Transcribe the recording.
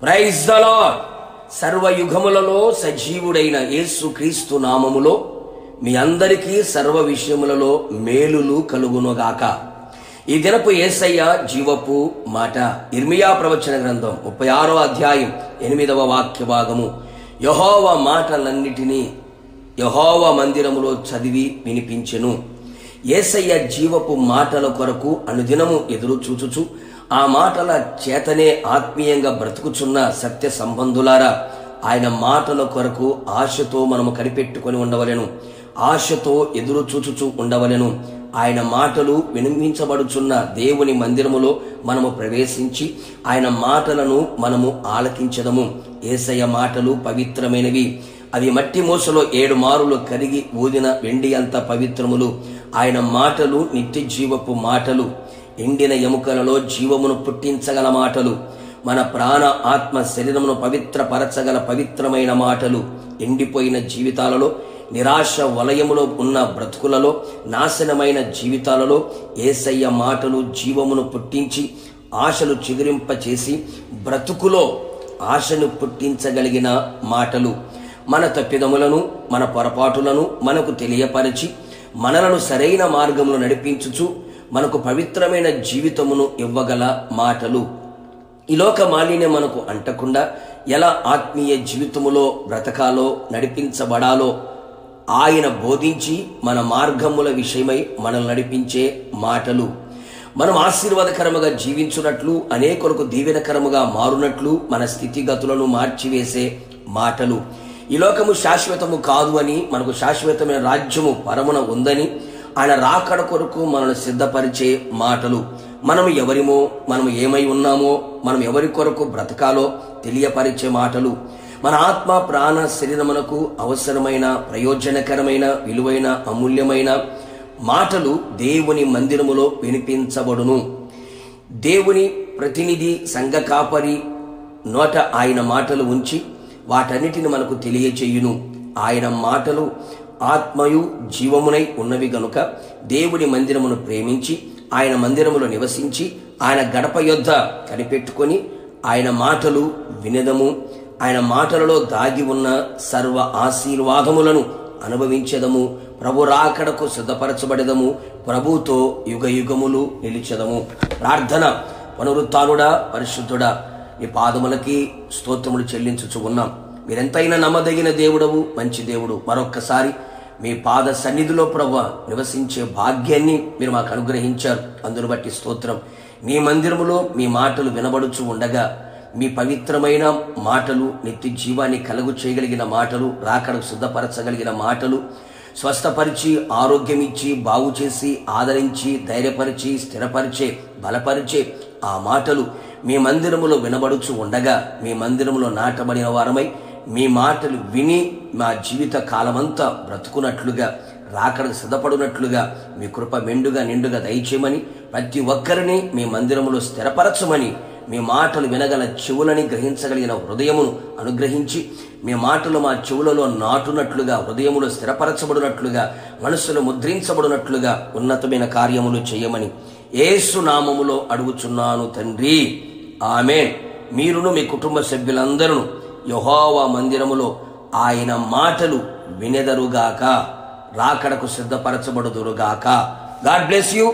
Praise the lord. సర్వయుగములలో సజీవుడైన యేసు క్రీస్తు నామములో మీ అందరికీ సర్వ విషయములలో మేలులు కలుగునుగాక. ఈ దినపు యేసయ్య జీవపు మాట ఇర్మియా ప్రవచన గ్రంథం 36వ అధ్యాయం 8వ వాక్య భాగము. యెహోవా మాటలన్నిటినీ యెహోవా మందిరములో చదివి వినిపించెను. యేసయ్య జీవపు మాటల కొరకు అనుదినము ఎదురు చూచుచు ఆ మాటల చేతనే ఆత్మీయంగా బ్రతుకుచున్న సత్య సంబంధులారా, ఆయన మాటల కొరకు ఆశతో మనము కనిపెట్టుకొని ఉండవలెను, ఆశతో ఎదురు చూచుచూ ఉండవలెను. ఆయన మాటలు వినిపించబడుచున్న దేవుని మందిరములో మనము ప్రవేశించి ఆయన మాటలను మనము ఆలకించదము. యేసయ్య మాటలు పవిత్రమైనవి. అవి మట్టి మూసలో 7 మారులు కరిగి ఊదిన వెండి అంత పవిత్రములు. ఆయన మాటలు నిత్య జీవపు మాటలు, ఎండిన ఎముకలలో జీవమును పుట్టించగల మాటలు, మన ప్రాణ ఆత్మ శరీరమును పవిత్రపరచగల పవిత్రమైన మాటలు. ఎండిపోయిన జీవితాలలో, నిరాశ వలయములో ఉన్న బ్రతుకులలో, నాశనమైన జీవితాలలో యేసయ్య మాటలు జీవమును పుట్టించి ఆశలు చిగురింపచేసి బ్రతుకులో ఆశను పుట్టించగలిగిన మాటలు. మన తప్పిదములను, మన పొరపాటులను మనకు తెలియపరిచి మనలను సరైన మార్గంలో నడిపించుచు మనకు పవిత్రమైన జీవితమును ఇవ్వగల మాటలు. ఈ లోక మాలిన్యం మనకు అంటకుండా ఎలా ఆత్మీయ జీవితములో బ్రతకాలో, నడిపించబడాలో ఆయన బోధించి మన మార్గముల విషయమై మనల్ని నడిపించే మాటలు. మనం ఆశీర్వాదకరముగా జీవించున్నట్లు, అనేకులకు దీవెనకరముగా మారునట్లు మన స్థితిగతులను మార్చివేసే మాటలు. ఈ లోకము శాశ్వతము కాదు అని, మనకు శాశ్వతమైన రాజ్యము పరమున ఉందని, ఆయన రాకడ కొరకు మనల్ని సిద్ధపరిచే మాటలు. మనం ఎవరిమో, మనం ఏమై ఉన్నామో, మనం ఎవరి కొరకు బ్రతకాలో తెలియపరిచే మాటలు. మన ఆత్మ ప్రాణ శరీరమునకు అవసరమైన, ప్రయోజనకరమైన, విలువైన, అమూల్యమైన మాటలు దేవుని మందిరములో వినిపించబడును. దేవుని ప్రతినిధి, సంఘ కాపరి నోట ఆయన మాటలు ఉంచి వాటన్నిటిని మనకు తెలియచేయును. ఆయన మాటలు ఆత్మయు జీవమునై ఉన్నవి గనుక దేవుని మందిరమును ప్రేమించి ఆయన మందిరములో నివసించి ఆయన గడప యొద్ద కనిపెట్టుకొని ఆయన మాటలు వినదము. ఆయన మాటలలో దాగి ఉన్న సర్వ ఆశీర్వాదములను అనుభవించదము. ప్రభు రాకడకు సిద్ధపరచబడదము. ప్రభుతో యుగ యుగములు నిలిచెదము. ప్రార్థన. పునరుత్థానుడా, పరిశుద్ధుడా, నీ పాదములకి స్తోత్రములు చెల్లించుచు ఉన్నాం. మీరెంతైనా నమ్మదగిన దేవుడవు, మంచి దేవుడు. మరొక్కసారి మీ పాద సన్నిధిలో ప్రభువా నివసించే భాగ్యాన్ని మీరు మాకు అనుగ్రహించారు. అందును బట్టి స్తోత్రం. మీ మందిరములో మీ మాటలు వినబడుచు ఉండగా మీ పవిత్రమైన మాటలు, నిత్య జీవాన్ని కలుగు చేయగలిగిన మాటలు, రాకడకు సిద్ధపరచగలిగిన మాటలు, స్వస్థపరిచి ఆరోగ్యమిచ్చి బాగు చేసి ఆదరించి ధైర్యపరిచి స్థిరపరిచే బలపరిచే ఆ మాటలు మీ మందిరములో వినబడుచు ఉండగా మీ మందిరములో నాటబడిన వారమై మీ మాటలు విని మా జీవిత కాలమంతా బ్రతుకున్నట్లుగా, రాకడకు సిద్ధపడినట్లుగా మీ కృప మెండుగా నిండుగా దయచేయమని, ప్రతి ఒక్కరిని మీ మందిరములో స్థిరపరచమని, మీ మాటలు వినగల చెవులని గ్రహించగలిగిన హృదయమును అనుగ్రహించి మీ మాటలు మా చెవులలో నాటునట్లుగా, హృదయములో స్థిరపరచబడినట్లుగా, మనస్సులో ముద్రించబడినట్లుగా ఉన్నతమైన కార్యములు చేయమని యేసు నామములో అడుగుచున్నాను తండ్రి. ఆమేన్. మీరును మీ కుటుంబ సభ్యులందరూ యెహోవా మందిరములో ఆయన మాటలు వినెదరుగాక, రాకడకు సిద్ధపరచబడుదురుగాక. God bless you.